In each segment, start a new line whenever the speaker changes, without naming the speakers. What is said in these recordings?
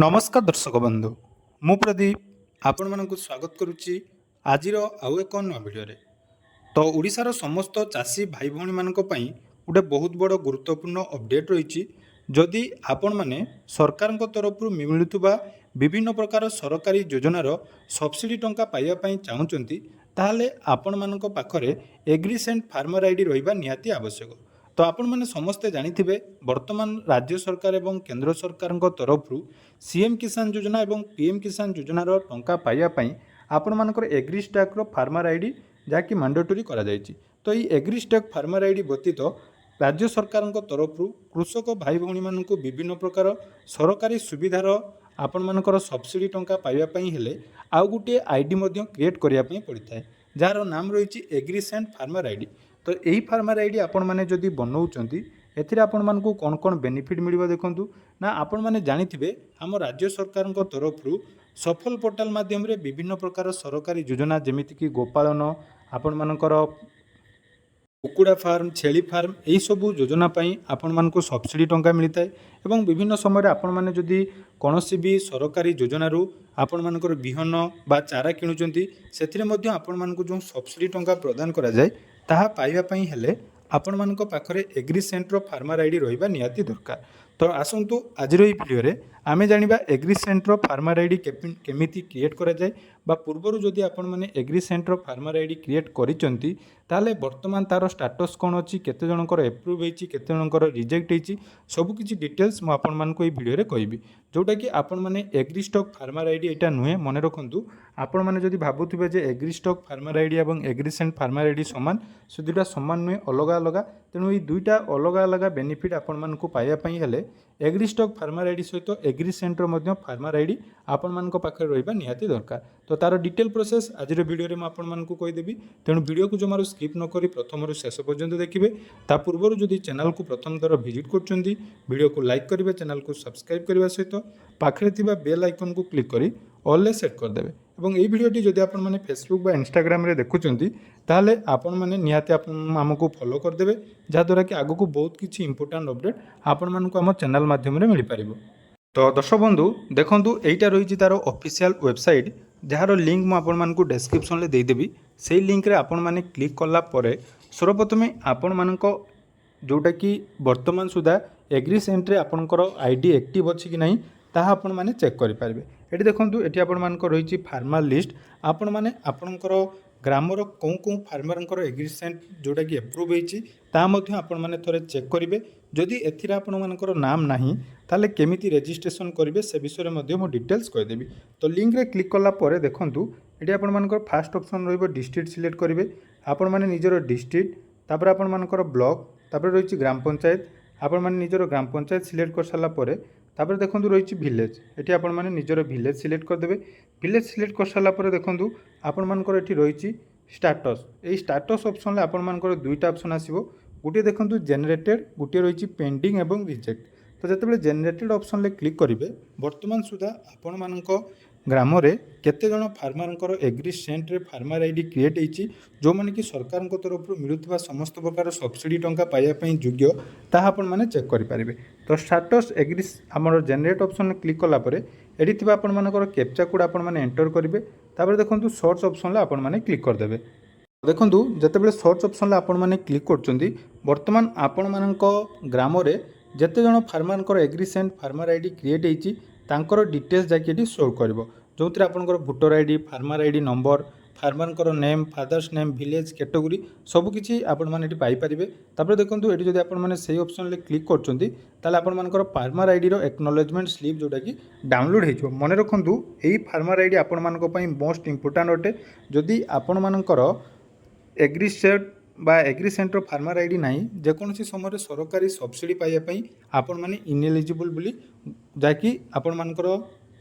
नमस्कार दर्शक बंधु मु प्रदीप आपण मानक स्वागत करुच्ची आज आउ एक नवा भिडियो तो ओडिशार समस्त चाषी भाई भौणी मानक पई गोटे बहुत बड़ गुरुत्वपूर्ण अपडेट रही जदि आपण माने सरकार तरफ मिलुवा विभिन्न प्रकार सरकारी योजनार सब्सिडी टंका पाइबा पई चाहूचंती ताहले आपण मानक पाखरे एग्रीसेंट फार्मर आईडी रहिबा निहाती आवश्यक। तो आपण मैंने समस्ते जानिथिबे वर्तमान राज्य सरकार एवं केंद्र सरकार तरफ सीएम किसान योजना एवं पीएम किसान योजनार टंका पाइबा पई आपण मानकर एग्रीस्टैक फार्मर आईडी जहाँकि मैंडेटरी करा जायछि। तो ये एग्रीस्टैक फार्मर आईडी व्यतीत राज्य सरकार तरफ कृषक भाई भौणी मानक विभिन्न प्रकार सरकारी सुविधार आपण मानकर सब्सिडी टंका पाइबा पई हेले आउ गोटे आईडी मध्य क्रिएट करिया पई पड़िଥାଏ जार नाम रही एग्रीसेंट फार्मर आईडी। तो यही फार्मर आईडी आपण मैंने जदि बनाऊँच एथिरे आपण मानकु कौन कौन बेनिफिट मिलिबो देखंतु ना आपण मैंने जानिथिबे आम राज्य सरकार तरफ सफल पोर्टाल माध्यम रे विभिन्न प्रकार सरकारी योजना जेमिति कि गोपालन आपण मानकर कुकुड़ा फार्म छेली फार्म यही सब योजना पाई आपण मानकु सब्सिडी टंका मिलता है एवं विभिन्न समय आपण माने जदि कौनसी भी सरकारी योजनारू आपण मानकर बिहन बा चारा किणुचंती सेथिरे मध्ये आपण मानकु जो सब्सिडी टंका प्रदान करा जाय ताहा पाइबा पई हेले आपण मानक पाखरे एग्रीसेंट फार्मर आईडी रहिबा निहाती दरकार। तो आसंतु आज भिडियो रे आमे जानिबा एग्रीसेंट फार्मर आईडी केमिति क्रिएट करा जाय बा पूर्वरु जदि आपण माने एग्रीसेंट फार्मर आईडी क्रिएट करिसंती ताले वर्तमान तार स्टेटस कोन अछि केते जनकर अप्रूव हेछि केते जनकर रिजेक्ट हेछि सब किछि डिटेल्स मु आपण मानको ए भिडियो रे कहबी जोटा कि आपण माने एग्रीस्टॉक फार्मर आईडी एटा नुहे मन रखंतु। आपण माने जदि भाबुथिबे जे एग्रीस्टॉक फार्मर आईडी एवं एग्रीसेंट फार्मर आईडी समान से दुटा समान नुहे अलग अलग तेणु ये दुईटा अलग अलग बेनिफिट आपण मानकु पाइबा पई हेले एग्रीस्टॉक फार्मर आईडी सहित एग्रीसेंटर मध्य फार्मर आईडी आपण मानक पाखरे रहिबा निहाती दरकार। तो तार डिटेल प्रोसेस आज भिडियो रे म आपण मानकु कहि देबी तेणु वीडियो को जमारो स्किप न करी प्रथम शेष पर्यंत देखिबे। ता पूर्व जदि चैनल को प्रथम थर विजिट करछंती वीडियो को लाइक करिवे चैनल को सब्सक्राइब करबा सहित पाखरे थिबा बेल आइकन को क्लिक करी ऑल ले सेट कर देबे एवं एई वीडियोटी जदि आपण माने फेसबुक बा इंस्टाग्राम रे देखुचंती ताहले आपण माने निहाती आपण हमकु फॉलो कर देबे जा द्वारा कि आगु को बहुत किछि इंपोर्टेंट अपडेट आपण मानकु हम चैनल माध्यम रे मिल पारिबो। तो दर्शक बंधु देखंतु एइटा रहिछि तार ऑफिशियल वेबसाइट जार लिंक मु आपण मानकु डिस्क्रिप्शन ले देई देबी सेही लिंक रे आपण माने क्लिक करला परे सर्वप्रथमे आपण मानक जोटा कि वर्तमान सुधा एग्रीसेंट रे आपनकर आईडी एक्टिव अछि कि नहीं ताहा आपण माने चेक करि पारबे। एटी देखंतु एटी आपण मानक रहिछि फार्मर लिस्ट आपण माने आपनकर ग्रामर कौं कौं फार्मरंकर एग्रीसेंट जोटा कि अप्रूव होईछि ता मध्य आपण माने थोरे चेक करिवे जदि एथिरा आपण मानकर नाम नाही ताले केमिति रजिस्ट्रेशन करिवे से विषय रे मध्य मो डिटेल्स कहि देबी। तो लिंक रे क्लिक करला परे देखंतु एटी आपण मानकर फर्स्ट ऑप्शन रहइबो डिस्ट्रिक्ट सिलेक्ट करिवे आपण माने निजर डिस्ट्रिक्ट तापर आपण मानकर ब्लॉक तापर रहिछि ग्राम पंचायत आपण माने निजर ग्राम पंचायत सिलेक्ट कर साला परे तापर देखंतु रहिछि विलेज एटी आपण माने निजर विलेज सिलेक्ट कर देबे। विलेज सिलेक्ट कर साला परे देखंतु आपण मानकर एटी रहिछि स्टेटस ए स्टेटस ऑप्शन ले आपण मानकर दुईटा ऑप्शन आसीबो गोटे देखंतु जनरेटेड गोटे रहिछि पेंडिंग एवं रिजेक्ट। तो जेतेबेले जनरेटेड ऑप्शन ले क्लिक करिवे वर्तमान सुधा आपण मानक ग्राम रे केते जण फार्मरंकर एग्रीसेंट रे फार्मर आईडी क्रिएट होईछि जो माने कि सरकार तरफ मिलुवा समस्त प्रकार सब्सिडी टंका पाइबा पई योग्य ताहा आपण माने चेक करि पारिबे। तो स्टेटस एग्री हमर जनरेट ऑप्शन क्लिक कला परे एडी थिबा आपण मानकर कैप्चा कोड आपण माने एंटर करिवे तापर देखंतु सर्च ऑप्शन ले आपण माने क्लिक कर देबे। देखंतु जेतेबेले सर्च ऑप्शन ले आपण माने क्लिक करचंदी वर्तमान आपण मानक ग्राम रे जेते जण फार्मरंकर एग्रीसेंट फार्मर आईडी क्रिएट होईछि तांकर डिटेल्स जाके शो करिवो जो आपंकर voter ID farmer ID number फार्मरंकर name father's name village category सबकि आपण मैंने पाई पारे। तापर देखो ये जब आपने से ऑप्शन क्लिक कर आपण मानकर फार्मर आईडी एक्नॉलेजमेंट स्लिप जोटा कि डाउनलोड हो मन रखु यही फार्मर आईडी आपण मानी मोस्ट इंपोर्टाट अटे जदि आपण मानकर एग्रीसेंट बा एग्रीसेंट फार्मर आईडी ना जेकोसी समय सरकारी सब्सिडी पाइबापी आपण मैंने इनएलिजिबल बोली जहाँकि आपण मानकर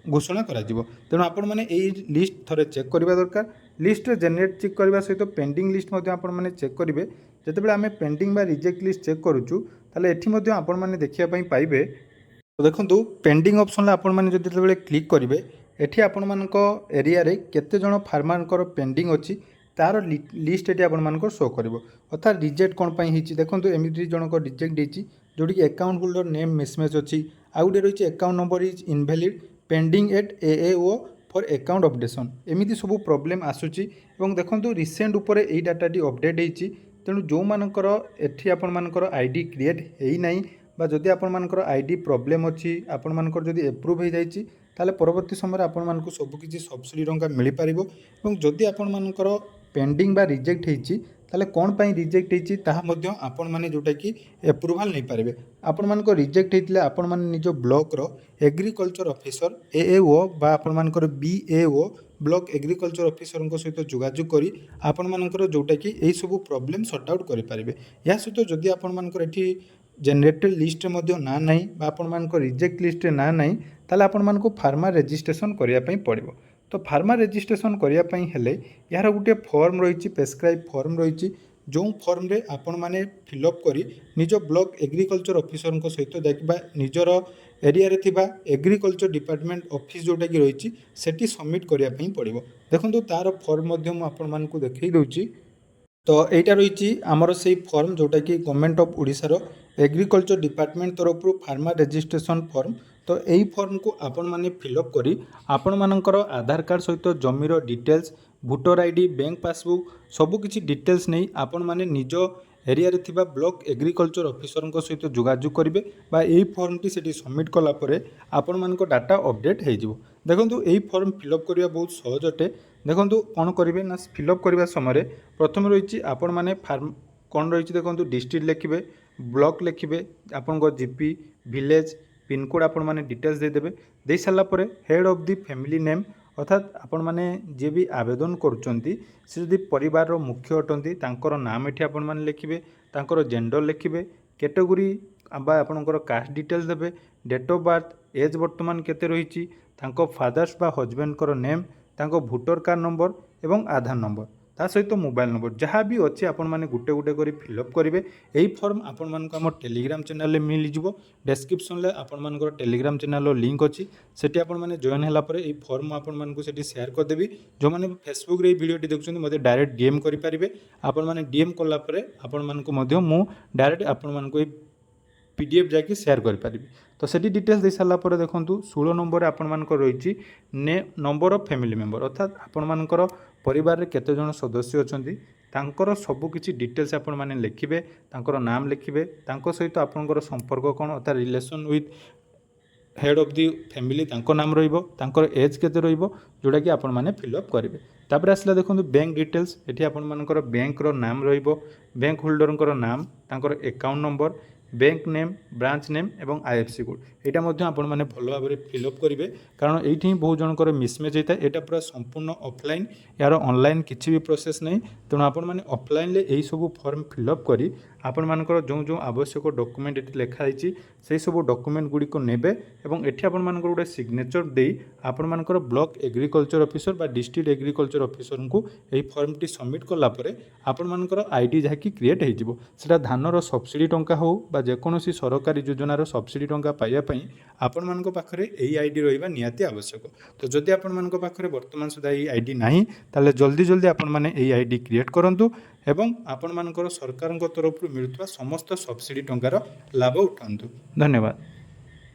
घोषणा करा जिवो। तेणु आपण माने एई लिस्ट थरे चेक करबा दरकार। लिस्ट रे जनरेट चेक करबा सहित पेंडिंग लिस्ट मध्ये आपण माने चेक करिवे जेतेबेले आमे पेंडिंग बा रिजेक्ट लिस्ट चेक करूछु ताले एठी मध्ये आपण माने देखिया पई पाइबे। तो देखंतु पेंडिंग ऑप्शन ले आपण माने जदि जेतेबेले क्लिक करिवे एठी आपण मानको एरिया रे केते जण फार्मरंकर पेंडिंग अछि तार लिस्ट एठी आपण मानको शो करिवो अर्थात रिजेक्ट कोन पई हिची देखंतु एमिति जनक रिजेक्ट हिची जोडी कि अकाउंट होल्डर नेम मिसमैच अछि आ गुटे रहिछि account number is invalid pending at AAO for account updation एमती सब प्रोब्लेम आसूची एवं देखो रिसेंट उपरे यही डाटाटी अपडेट होती तेणु जो मानकर एठी आपण मानकर आईडी क्रिएट होना बा जदि आपण मानकर आईडी प्रोब्लेम अच्छी आपण मानकर जदि एप्रूव हो जाइए ताले परवर्ती समय आपण मानक सबकिछि सब्सिडी टंका मिल पारिबो एवं जदि आपण मानकर पेंडिंग बा रिजेक्ट होती ताले कौन पाई रिजेक्ट होती ताहा मध्य आपण माने जोटा कि एप्रूवाल नहीं पारे आपण मानक रिजेक्ट होते आपण माने निज ब्लॉक रो एग्रीकल्चर ऑफिसर AAO बा आपण मानकर BAO ब्लॉक एग्रीकल्चर ऑफिसर सहित जोगाजोग करी आपण मानकर जोटा कि यही सब प्रॉब्लम सॉर्ट आउट करि पारिबे या सहित जदि आपण मानकर एठी जनरेटेड लिस्ट रे ना नहीं बा आपण मानकर रिजेक्ट लिस्ट रे ना नहीं ताले आपण मानक फार्मा रजिस्ट्रेशन करिया पई पड़िबो तो फार्मा रजिस्ट्रेशन करिया पई हेले यार गोटे फॉर्म रही प्रेस्क्राइब फॉर्म रही जो फॉर्म रे आपण माने फिलअप करी निज ब्लॉक एग्रीकल्चर ऑफिसर सहित देखा निजर एरिया रे थिबा एग्रीकल्चर डिपार्टमेंट ऑफिस जोटा कि रही सेठी सबमिट करिया पई पड़िबो देखंतु तार फॉर्म मध्य मु आपण मानकु देखै दउची तो यहाँ रही आमर से फॉर्म जोटा कि गवर्नमेंट ऑफ ओडिशार एग्रीकल्चर डिपार्टमेंट तरफ फार्मा रजिस्ट्रेशन फॉर्म तो यही फॉर्म को आपण माने फिलअप करी आपण मानकर आधार कार्ड सहित जमीर details voter ID bank passbook सबकिछि डिटेल्स नहीं आपण माने निज एरिया रे थिबा ब्लॉक एग्रीकल्चर ऑफिसर सहित जोगाजोग करेंगे यही फॉर्म टी सेठी सबमिट कला परे आपण मानक डाटा अपडेट हो जिवो देखंतु यही फॉर्म फिलअप करिया बहुत सहज अटे देखंतु कोन करिवे ना फिलअप करबा समय प्रथम रही आपण माने फार्म कौन रही देखो डिस्ट्रिक्ट लिखिए ब्लॉक लिखिए आपण जीपी विलेज पिनकोड आपण माने डिटेल्स देदेवे दे सारा पर head of the family name अर्थात आपण माने जे भी आवेदन करुचंती से जदि परिवार मुख्य अटंती तांकर नाम एठी आपण माने लिखिए तांकर जेंडर लिखिए कैटेगरी बा आपणकर कास्ट डिटेल्स देवे डेट ऑफ बर्थ एज वर्तमान केते रही तांको फादर्स बा हजबैंड नेम तांको भोटर कार्ड नंबर एवं आधार नंबर ता सहित मोबाइल नंबर जहाँ भी अच्छे आपण माने गुटे गुटे करी फिलअप करेंगे यही फॉर्म आपण मानक आम टेलीग्राम चैनल में मिल जाव डिस्क्रिप्शन में आपण मानकर टेलीग्राम चैनल लिंक अच्छी सेठी आपण माने जॉइन होला परे यही फॉर्म आपण मानक सेठी शेयर कर देबी जो माने फेसबुक रे वीडियो देखुछन मते डायरेक्ट डीएम करि परिबे आपण माने डीएम कला परे आपण मानक मध्य मु डायरेक्ट आपण मानक PDF जाकि शेयर करें तो सेठी डिटेल्स दे सारा पर देखो 16 नंबर आपण मानकर रही नंबर ऑफ फैमिली मेंबर अर्थात आपण मानकर परिवार रे केते जन सदस्य अछंती तांकर सब किछि डिटेल्स आपण माने लिखिबे तांकर नाम लिखिबे तांको सहित आपनकर संपर्क कोन अर्थात relation with head of the family तांको नाम रहिबो तांकर एज केते रहिबो जोटा कि आपण माने फिलअप करेंगे तापर आसला देखो बैंक डिटेल्स एठी आपण मानकर बैंक रो नाम रहिबो बैंक होल्डर नाम तांकर account number bank name branch name एवं IFC कोड यहाँ मध्य आपण माने भल भाव में फिलअप करेंगे कारण ये बहुत जनकर मिसमेच होता है यहाँ पूरा संपूर्ण ऑफलाइन यार ऑनलाइन किसी भी प्रोसेस नहीं तेणु आपण माने ऑफलाइन ले यही सब फॉर्म फिलअप करी आपण मानकर जो जो आवश्यक डॉक्यूमेंट ये लिखाई से सब डॉक्यूमेंट गुड़ी को नेबे एवं एठी आपण मानकर गोटे सिग्नेचर दे आपण मानकर ब्लॉक एग्रीकल्चर ऑफिसर बा डिस्ट्रिक्ट एग्रीकल्चर ऑफिसर को यही फॉर्म टी सबमिट कला परे आपण मानकर आईडी जहाँकि क्रिएट हो सेटा धानर सब्सिडी टंका हो बा जेकोसी सरकारी योजनार सब्सिडी टंका पाइबापी आपण मानक पाखरे यही आईडी रहिबा निहाती आवश्यक तो जदि आपण मानक पाखरे वर्तमान सुधा यही आईडी नाही ताले जल्दी जल्दी आपण माने यही आईडी क्रिएट करंतु एवं आपण मानकर सरकार तरफ मिलुवा समस्त सब्सिडी टंकार लाभ उठांतु धन्यवाद।